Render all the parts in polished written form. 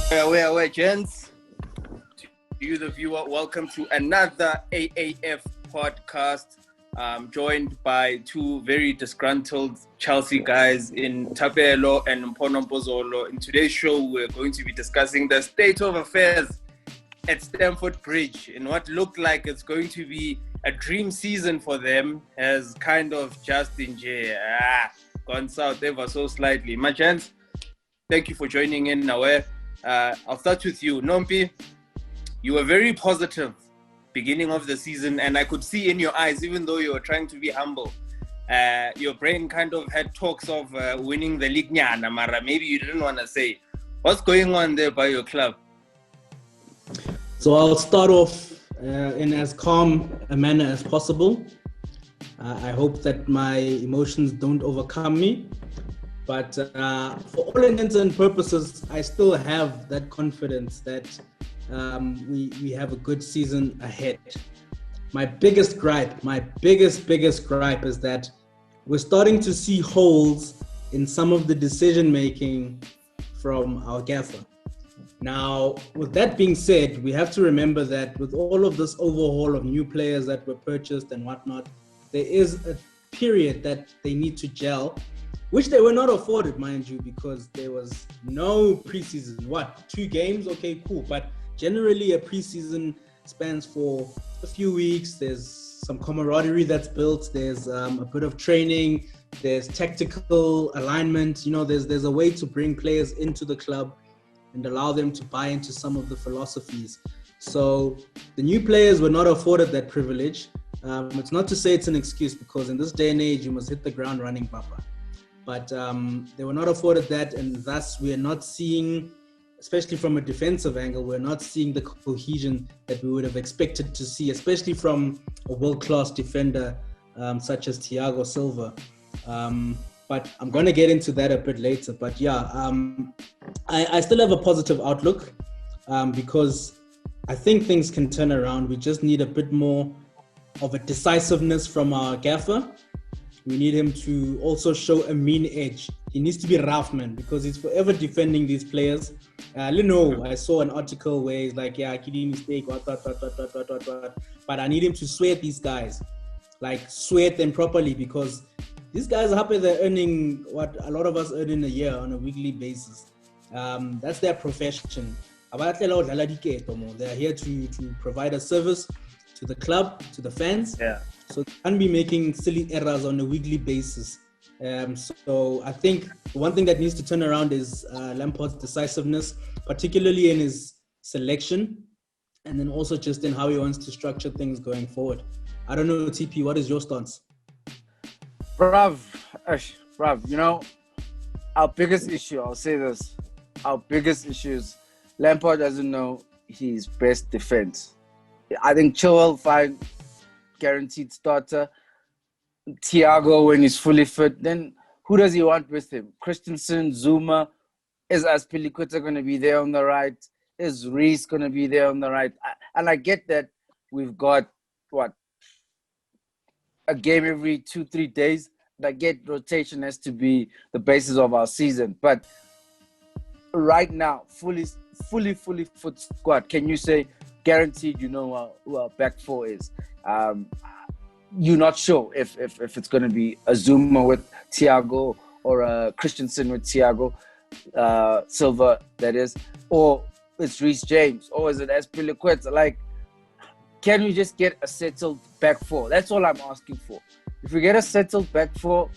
Where, gents? To you, the viewer, welcome to another AAF podcast. I'm joined by two very disgruntled Chelsea guys in Tapelo and Mpho. In today's show, we're going to be discussing the state of affairs at Stamford Bridge and what looked like it's going to be a dream season for them has kind of just gone south ever so slightly. My gents, thank you for joining in now. I'll start with you. Nompi, you were very positive beginning of the season, and I could see in your eyes, even though you were trying to be humble, your brain kind of had talks of winning the League Nyana, Mara. Maybe you didn't want to say. What's going on there by your club? So I'll start off in as calm a manner as possible. I hope that my emotions don't overcome me. But for all intents and purposes, I still have that confidence that we have a good season ahead. My biggest gripe is that we're starting to see holes in some of the decision making from our gaffer. Now, with that being said, we have to remember that with all of this overhaul of new players that were purchased and whatnot, there is a period that they need to gel, which they were not afforded, mind you, because there was no preseason. 2 games? Okay, cool. But generally, a preseason spans for a few weeks. There's some camaraderie that's built. There's a bit of training. There's tactical alignment. You know, there's a way to bring players into the club and allow them to buy into some of the philosophies. So the new players were not afforded that privilege. It's not to say it's an excuse, because in this day and age, you must hit the ground running, Papa. But they were not afforded that, and thus we are not seeing, especially from a defensive angle, we're not seeing the cohesion that we would have expected to see, especially from a world-class defender such as Thiago Silva. But I'm going to get into that a bit later. But yeah, I still have a positive outlook because I think things can turn around. We just need a bit more of a decisiveness from our gaffer. We need him to also show a mean edge. He needs to be rough, man, because he's forever defending these players. I saw an article where he's like, yeah, Kidi mistake, what. But I need him to sweat these guys, like sweat them properly, because these guys are happy they're earning what a lot of us earn in a year on a weekly basis. That's their profession. They're here to provide a service to the club, to the fans. Yeah. So they can't be making silly errors on a weekly basis. So I think the one thing that needs to turn around is Lampard's decisiveness, particularly in his selection, and then also just in how he wants to structure things going forward. I don't know, TP, what is your stance? Brav, you know, our biggest issue, I'll say this, our biggest issue is Lampard doesn't know his best defense. I think Chilwell, fine, guaranteed starter. Thiago, when he's fully fit, then who does he want with him? Christensen, Zuma, is Azpilicueta going to be there on the right? Is Reece going to be there on the right? And I get that we've got, a game every 2-3 days. I get rotation has to be the basis of our season. But right now, fully fit squad, can you say guaranteed you know who our back four is? You're not sure if it's going to be a Zuma with Thiago or a Christensen with Thiago Silva, that is, or it's Reece James, or is it Azpilicueta? Like, can we just get a settled back four? That's all I'm asking for. If we get a settled back four,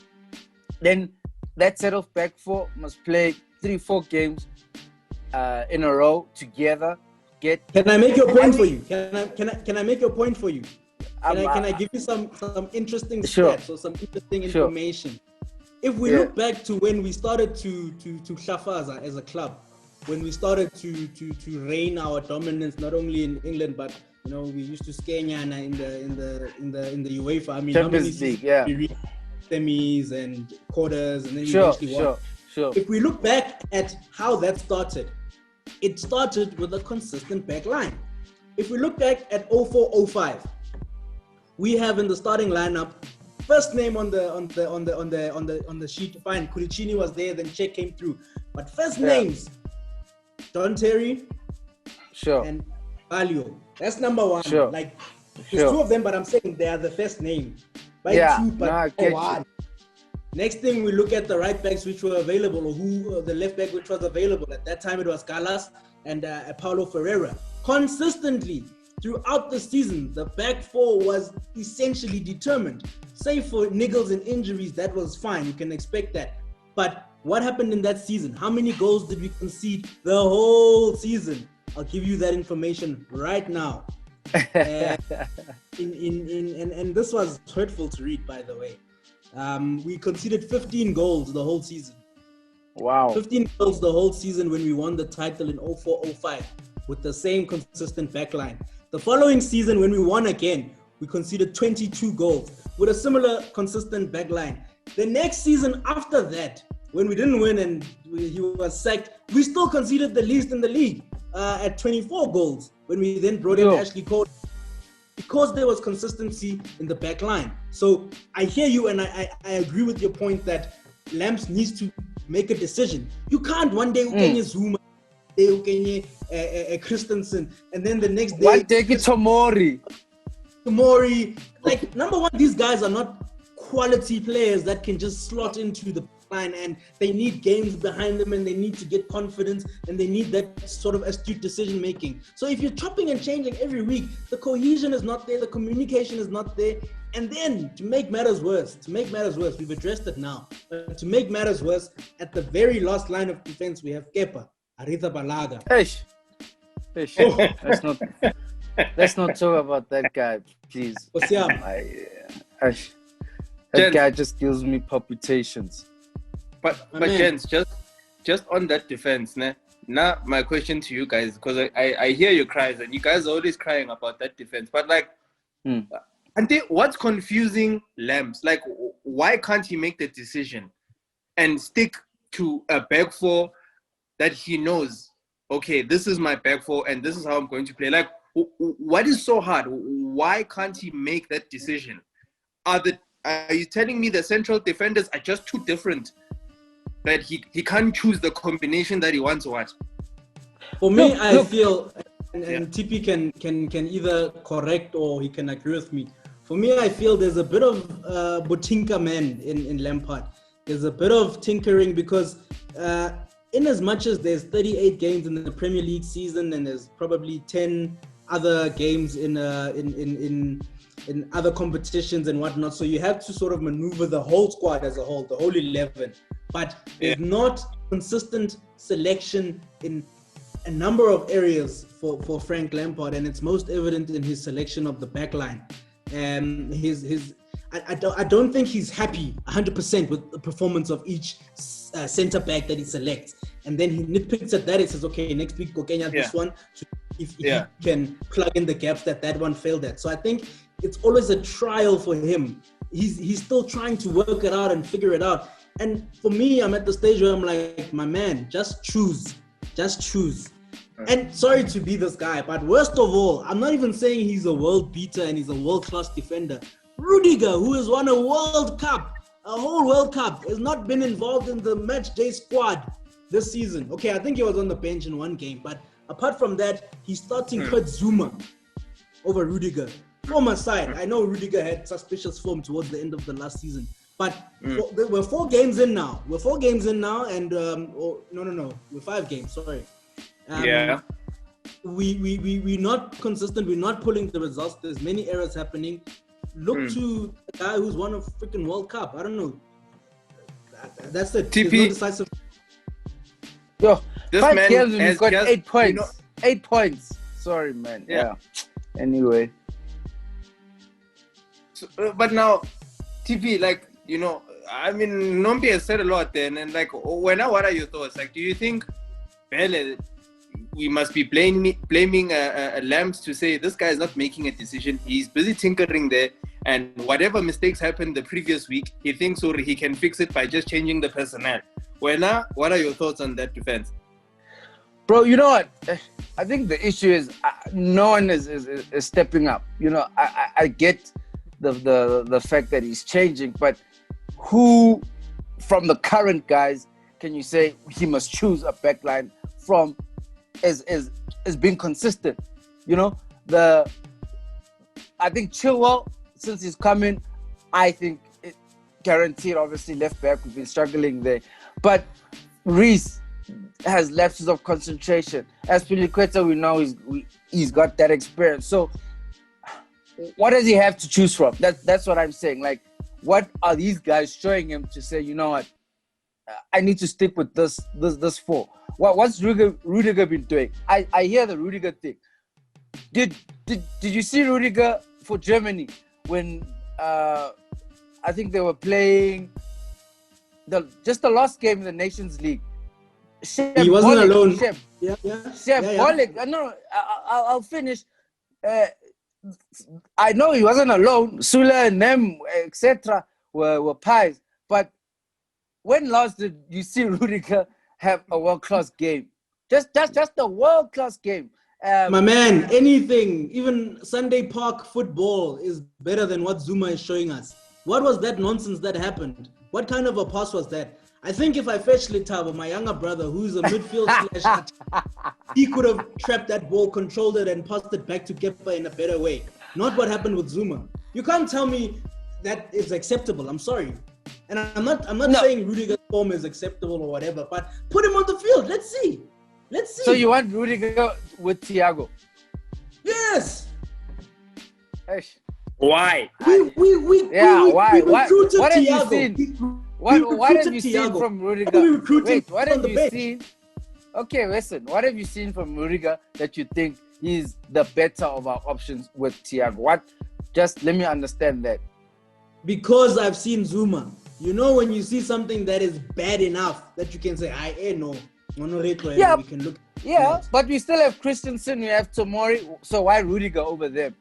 then that settled back four must play 3-4 games in a row together. Can I make your point for you? Can I make your point for you? Can I give you some interesting stats or some interesting information? Sure. If we look back to when we started to Shafaza as a club, when we started to reign our dominance not only in England but we used to scare Nyana in the UEFA. I mean, Champions League, we reached semis and quarters, and then we eventually won. Sure. If we look back at how that started, it started with a consistent back line. If we look back at 04-05, we have in the starting lineup, first name on the sheet. Fine, Kuricini was there, then Czech came through. But first names, John Terry, Sure. and Valio. That's number one. Sure. Like, there's two of them, but I'm saying they are the first name. By two, but I get one. you. Next thing, we look at the right backs which were available, or who the left back which was available. At that time, it was Galas and Paulo Ferreira. Consistently, throughout the season, the back four was essentially determined. Save for niggles and injuries, that was fine. You can expect that. But what happened in that season? How many goals did we concede the whole season? I'll give you that information right now. And this was hurtful to read, by the way. We conceded 15 goals the whole season. Wow. 15 goals the whole season when we won the title in 04-05 with the same consistent backline. The following season, when we won again, we conceded 22 goals with a similar consistent backline. The next season after that, when we didn't win and he was sacked, we still conceded the least in the league at 24 goals when we then brought in Ashley Cole, because there was consistency in the back line. So I hear you, and I agree with your point that Lamps needs to make a decision. You can't one day Ukenya Zuma, day Ukenya Christensen, and then the next day one day Tomori. Like, number one, these guys are not quality players that can just slot into the line, and they need games behind them, and they need to get confidence, and they need that sort of astute decision making. So if you're chopping and changing every week, the cohesion is not there, the communication is not there. And then to make matters worse, we've addressed it now, but to make matters worse, at the very last line of defense, we have Kepa Arrizabalaga. Let's not talk about that guy, please. That guy just gives me palpitations. But gents, just on that defense, now my question to you guys, because I hear your cries and you guys are always crying about that defense. But like, what's confusing Lamps? Like, why can't he make the decision and stick to a back four that he knows, okay, this is my back four and this is how I'm going to play? Like, what is so hard? Why can't he make that decision? Are you telling me the central defenders are just too different that he can't choose the combination that he wants to watch? For me, I feel, and TP can either correct or he can agree with me. For me, I feel there's a bit of Botinka man in Lampard. There's a bit of tinkering because in as much as there's 38 games in the Premier League season and there's probably 10 other games in other competitions and whatnot, so you have to sort of maneuver the whole squad as a whole, the whole 11. But there's not consistent selection in a number of areas for Frank Lampard, and it's most evident in his selection of the backline. I don't think he's happy 100% with the performance of each centre back that he selects, and then he nitpicks at that. He says, okay, next week go Kenya this one, if he can plug in the gaps that one failed at. So I think it's always a trial for him. He's still trying to work it out and figure it out. And for me, I'm at the stage where I'm like, my man, just choose. And sorry to be this guy, but worst of all, I'm not even saying he's a world beater and he's a world-class defender. Rudiger, who has won a World Cup, a whole World Cup, has not been involved in the match day squad this season. Okay, I think he was on the bench in one game, but apart from that, he's starting Kurt Zuma over Rudiger. Form aside, I know Rudiger had suspicious form towards the end of the last season, but we're 4 games in now. and we're 5 games. Sorry. We're not consistent. We're not pulling the results. There's many errors happening. Look to a guy who's won a freaking World Cup. I don't know. That's it. TP. No decisive. Yo, this 5 man games and has he's got just, 8 points. 8 points. Sorry, man. Yeah. Anyway. So, but now, TP, like, I mean, Nompi has said a lot then, and like, what are your thoughts? Like, do you think we must be blaming Lamps to say this guy is not making a decision? He's busy tinkering there, and whatever mistakes happened the previous week, he thinks he can fix it by just changing the personnel. Well, what are your thoughts on that defense? Bro, you know what? I think the issue is no one is stepping up. I get the fact that he's changing, but who from the current guys can you say he must choose a backline from is being consistent. You know, I think Chilwell, since he's coming, I think it guaranteed. Obviously, left back, we've been struggling there, but Reece has lapses of concentration. As Piliqueta, we know he's got that experience. So, what does he have to choose from? That's what I'm saying. Like, what are these guys showing him to say, you know what, I need to stick with this four? What's Rudiger been doing? I hear the Rudiger thing. Did you see Rudiger for Germany when I think they were playing the last game in the Nations League? He wasn't alone. No, I'll finish. I know he wasn't alone. Sula and them, etc., were pies. But when last did you see Rudiger have a world-class game? Just a world-class game. My man, anything, even Sunday Park football is better than what Zuma is showing us. What was that nonsense that happened? What kind of a pass was that? I think if I fetch Letabo, my younger brother, who's a midfield slash, he could have trapped that ball, controlled it, and passed it back to Kepa in a better way. Not what happened with Zuma. You can't tell me that is acceptable. I'm sorry. And I'm not saying Rudiger's form is acceptable or whatever, but put him on the field. Let's see. So you want Rudiger with Thiago? Yes. Why? We why? recruited What have you Thiago. seen? What have you seen from Rudiger? Wait, what have you seen? Okay, listen. What have you seen from Rudiger that you think he's the better of our options with Thiago? What? Just let me understand that. Because I've seen Zuma. You know, when you see something that is bad enough that you can say, I know. Yeah, we can look. Yeah, but we still have Christensen, we have Tomori. So why Rudiger over them?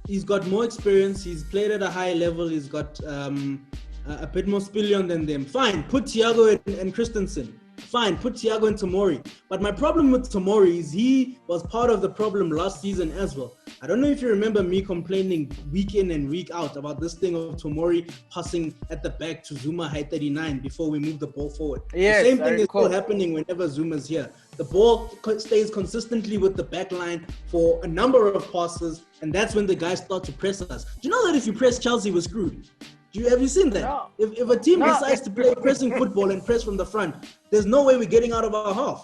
He's got more experience. He's played at a high level. He's got a bit more spillion than them. Fine, put Thiago and Christensen. Fine, put Thiago and Tomori. But my problem with Tomori is he was part of the problem last season as well. I don't know if you remember me complaining week in and week out about this thing of Tomori passing at the back to Zuma high 39 before we move the ball forward. Yes, the same thing is still happening whenever Zuma's here. The ball stays consistently with the back line for a number of passes, and that's when the guys start to press us. Do you know that if you press Chelsea, we're screwed? Have you seen that? No. If a team decides to play pressing football and press from the front, there's no way we're getting out of our half.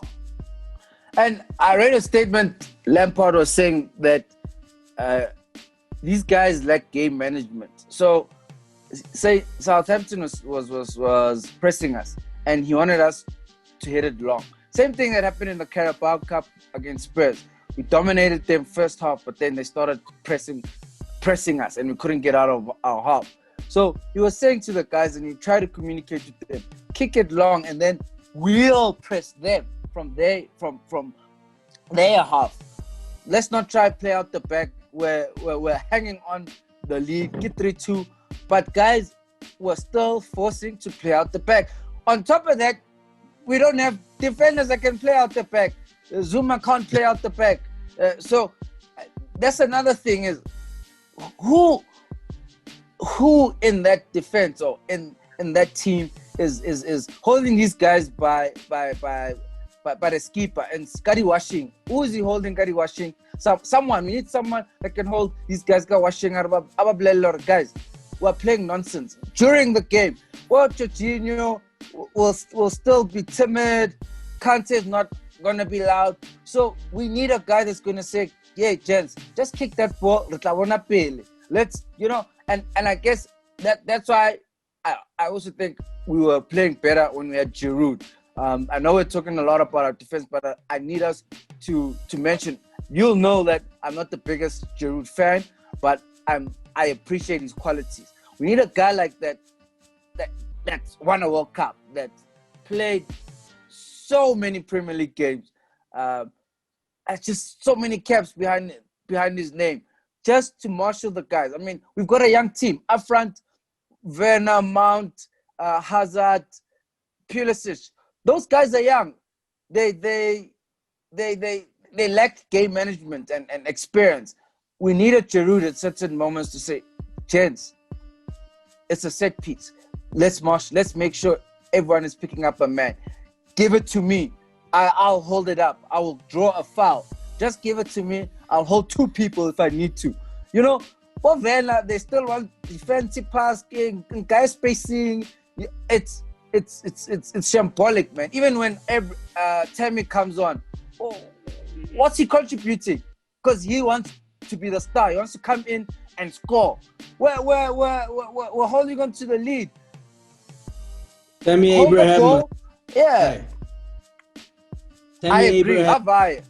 And I read a statement, Lampard was saying that these guys lack game management. So, say Southampton was pressing us, and he wanted us to hit it long. Same thing that happened in the Carabao Cup against Spurs. We dominated them first half, but then they started pressing us, and we couldn't get out of our half. So he was saying to the guys, and he tried to communicate with them, kick it long, and then we'll press them from their half. Let's not try to play out the back where we're hanging on the lead, get 3-2. But guys were still forcing to play out the back. On top of that, we don't have defenders that can play out the back. Zuma can't play out the back. So that's another thing is who in that defense or in that team is holding these guys by the skipper and Scotty washing. Who is he holding Scotty washing? Someone. We need someone that can hold these guys washing guys who are playing nonsense during the game. Well, Jorginho will still be timid. Kante is not gonna be loud. So we need a guy that's gonna say, yeah, gents, just kick that ball. Let's, and I guess that's why I also think we were playing better when we had Giroud. I know we're talking a lot about our defense, but I need us to mention, you'll know that I'm not the biggest Giroud fan, but I appreciate his qualities. We need a guy like that's won a World Cup, that played so many Premier League games, just so many caps behind his name, just to marshal the guys. I mean, we've got a young team up front: Werner, Mount, Hazard, Pulisic. Those guys are young. They lack game management and experience. We need a Giroud at certain moments to say, gents, it's a set piece. Let's march. Let's make sure everyone is picking up a man. Give it to me. I'll hold it up. I will draw a foul. Just give it to me. I'll hold 2 people if I need to. You know, for Vela, they still want defensive passing, guy spacing. It's shambolic, man. Even when Tammy comes on, what's he contributing? Because he wants to be the star. He wants to come in and score. We're holding on to the lead. Tammy Hold the Abraham. goal. Yeah. Hi. Tammy I agree. Abraham.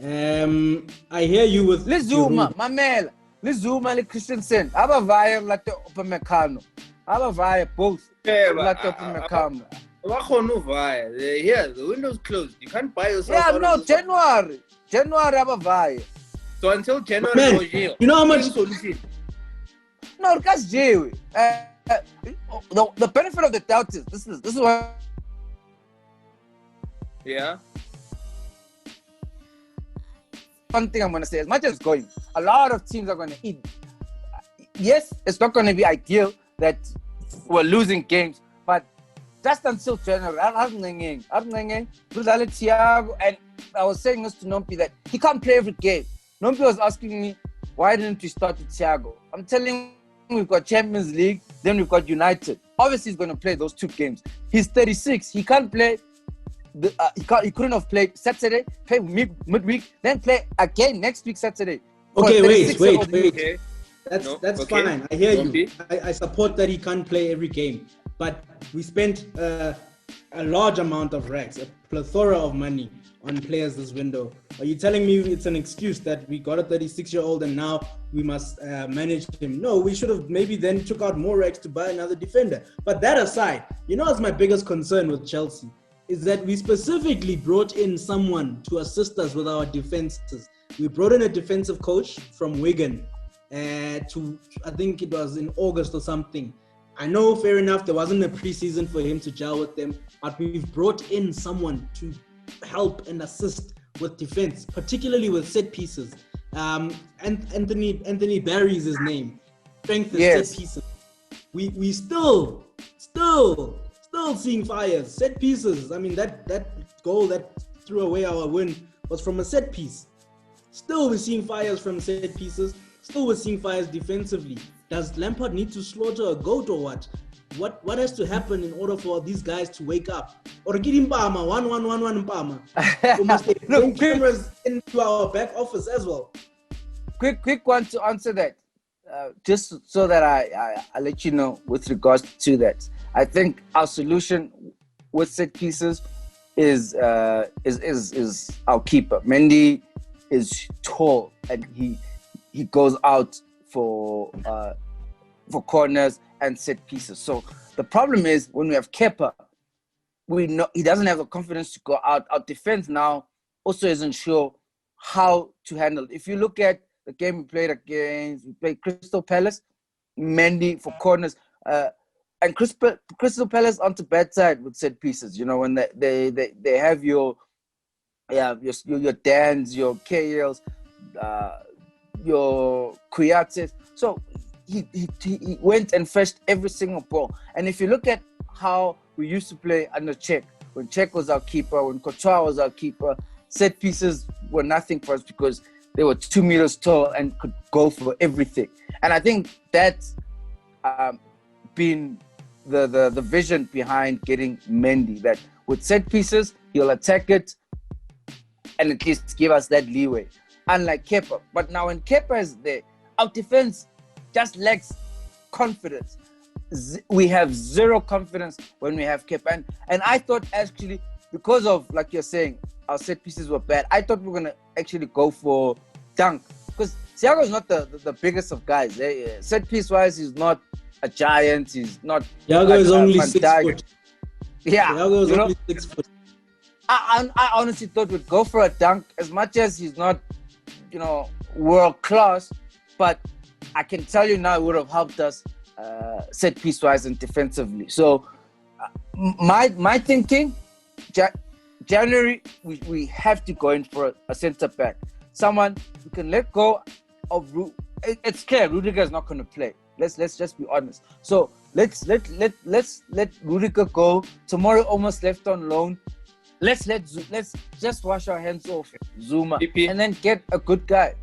Have I hear you with Lizuma, Giroud. Mamela, Lizuma, Le Christensen. Abavaya like the Upamecano. Abavaya both. Yeah, Like the Upamecano. Here, the window's closed. You can't buy yourself. Yeah, out no, of this one. January Abavaya. So until January, Man, no jail. you know how much- No, that's Jewy. The benefit of the doubt is this is what. Yeah. One thing I'm going to say, as much as it's going, a lot of teams are going to eat. Yes, it's not going to be ideal that we're losing games, but just until January, and I was saying this to Nompi that he can't play every game. Nompi was asking me, why didn't we start with Thiago? I'm telling him we've got Champions League, then we've got United. Obviously, he's going to play those 2 games. He's 36. He can't play. He couldn't have played Saturday, play midweek, then play again next week Saturday. Okay, wait. Okay. That's okay. fine. I hear Don't you. be. I support that he can't play every game, but we spent a large amount of racks, a plethora of money on players this window. Are you telling me it's an excuse that we got a 36-year-old and now we must manage him? No, we should have maybe then took out more racks to buy another defender. But that aside, you know what's my biggest concern with Chelsea? Is that we specifically brought in someone to assist us with our defenses. We brought in a defensive coach from Wigan I think it was in August or something. I know, fair enough, there wasn't a preseason for him to gel with them, but we've brought in someone to help and assist with defense, particularly with set pieces. And Anthony Barry is his name. Strength is Yes. set pieces. We still seeing fires, set pieces. I mean, that goal that threw away our win was from a set piece. Still, we're seeing fires from set pieces. Still, we're seeing fires defensively. Does Lampard need to slaughter a goat or what? What has to happen in order for these guys to wake up? Or get him Mpama, 1-1-1-1 Mpama. We must bring cameras into our back office as well. Quick one to answer that. Just so that I let you know with regards to that. I think our solution with set pieces is our keeper. Mendy is tall and he goes out for corners and set pieces. So the problem is when we have Kepa, we know he doesn't have the confidence to go out. Our defense now also isn't sure how to handle it. If you look at the game we played Crystal Palace, Mendy for corners, and Crystal Palace onto bad side with set pieces. You know, when they have your Dans, your KLs, your Kouyates. So he went and fetched every single ball. And if you look at how we used to play under Czech, when Czech was our keeper, when Courtois was our keeper, set pieces were nothing for us because they were 2 meters tall and could go for everything. And I think that's been the vision behind getting Mendy, that with set pieces, he'll attack it and at least give us that leeway. Unlike Kepa. But now when Kepa is there, our defense just lacks confidence. We have zero confidence when we have Kepa. And I thought actually, because of, like you're saying, our set pieces were bad, I thought we were going to actually go for Dunk. Because Thiago is not the biggest of guys. Set piece wise, he's not a giant. He's not. Thiago is only 6 foot. Yeah. Thiago is only 6 foot. I honestly thought we'd go for a Dunk, as much as he's not, world class, but I can tell you now it would have helped us set piece wise and defensively. So my thinking, January, we have to go in for a centre back, someone who can let go of. It's clear Rudiger is not going to play. Let's just be honest. So let's let Rudiger go. Tomorrow almost left on loan. let's just wash our hands off Zuma TP. and then get a good guy.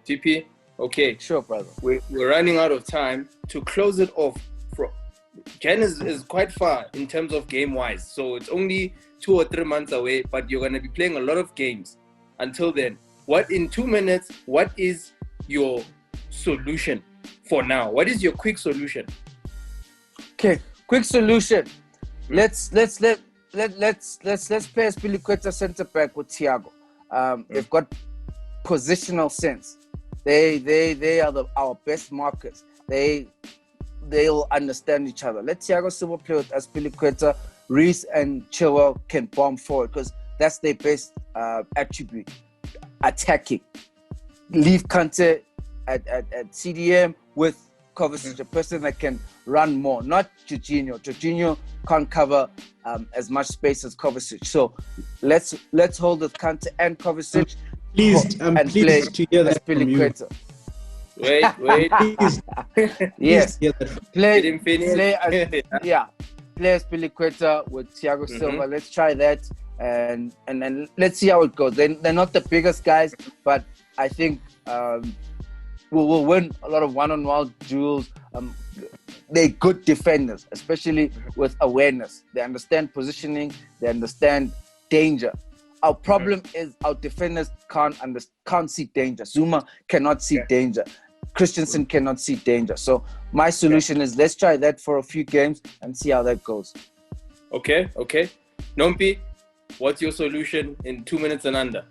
TP, okay. Sure, brother. We're running out of time. To close it off, Jan is quite far in terms of game-wise. So it's only 2 or 3 months away, but you're going to be playing a lot of games. Until then, in 2 minutes, what is your solution for now? What is your quick solution? Okay, quick solution. Let's play Spiliqueta centre back with Thiago. They've got positional sense. They are our best markers. They'll understand each other. Let Thiago Silva play with Spiliqueta. Reece and Chilwell can bomb forward because that's their best attribute. Attacking. Leave Kante at CDM with Kovacic, a person that can run more, not Jorginho. Jorginho can't cover as much space as Kovacic. So let's hold with Kante and Kovacic. I'm pleased to hear that from you. Wait. Yes. Play Spiliqueta with Thiago Silva. Let's try that and then let's see how it goes. They're not the biggest guys, but I think we'll win a lot of one-on-one duels. They're good defenders, especially with awareness. They understand positioning. They understand danger. Our problem is our defenders can't see danger. Zuma cannot see danger. Christensen cannot see danger. So my solution is let's try that for a few games and see how that goes. Okay. Nompi, what's your solution in 2 minutes and under?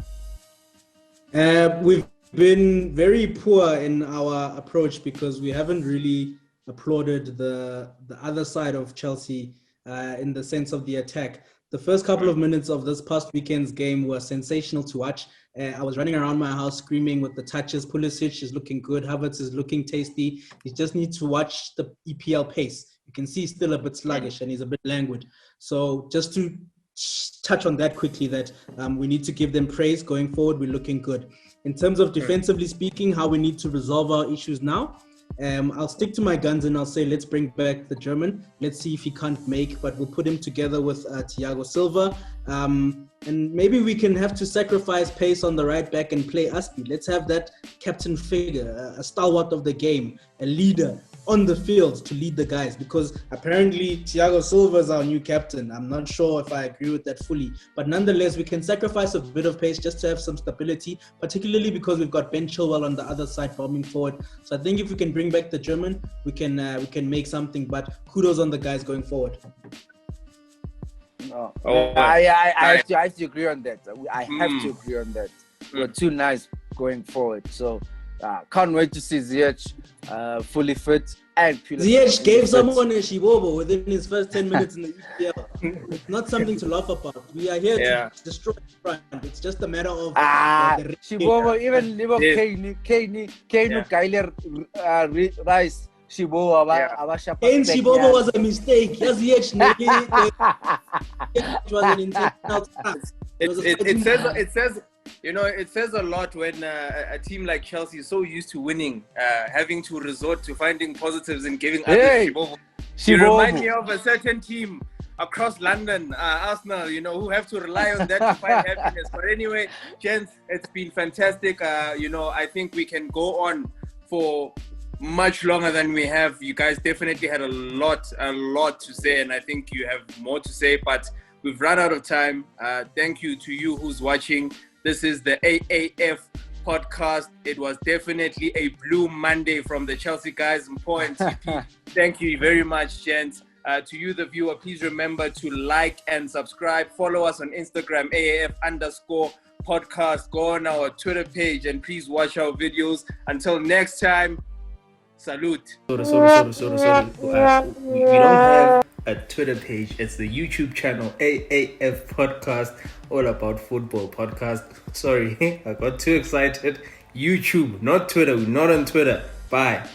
We've been very poor in our approach because we haven't really applauded the other side of Chelsea in the sense of the attack. The first couple of minutes of this past weekend's game were sensational to watch. I was running around my house screaming with the touches. Pulisic is looking good. Havertz is looking tasty. You just need to watch the EPL pace. You can see he's still a bit sluggish and he's a bit languid. So just to touch on that quickly, that we need to give them praise going forward. We're looking good. In terms of defensively speaking, how we need to resolve our issues now, I'll stick to my guns and I'll say let's bring back the German. Let's see if he can't make, but we'll put him together with Thiago Silva. And maybe we can have to sacrifice pace on the right back and play Aspi. Let's have that captain figure, a stalwart of the game, a leader on the field to lead the guys, because apparently Thiago Silva is our new captain. I'm not sure if I agree with that fully, but nonetheless, we can sacrifice a bit of pace just to have some stability, particularly because we've got Ben Chilwell on the other side bombing forward. So I think if we can bring back the German, we can make something, but kudos on the guys going forward. No. I have to agree on that. I have to agree on that. We're too nice going forward. So can't wait to see Ziyech fully fit. And Ziyech gave someone a shibobo within his first 10 minutes in the EPL. It's not something to laugh about. We are here to destroy the front. It's just a matter of shibobo. Even Kane Kyler Rice. Shibobo was a mistake. Yes, it was an intentional task. It says it says a lot when a team like Chelsea is so used to winning, having to resort to finding positives and giving others Shibobo. You remind me of a certain team across London, Arsenal, who have to rely on that to find happiness. But anyway, gents, it's been fantastic. I think we can go on for much longer than we have. You guys definitely had a lot to say, and I think you have more to say, but we've run out of time. Thank you to you who's watching. This is the AAF podcast. It was definitely a blue Monday from the Chelsea guys, Mpho and TP. Thank you very much, gents. To you, the viewer, please remember to like and subscribe. Follow us on Instagram, AAF_podcast. Go on our Twitter page and please watch our videos. Until next time, salute. Sorry. We don't have a Twitter page. It's the YouTube channel, AAF Podcast, all about football podcast. Sorry, I got too excited. YouTube, not Twitter. We're not on Twitter. Bye.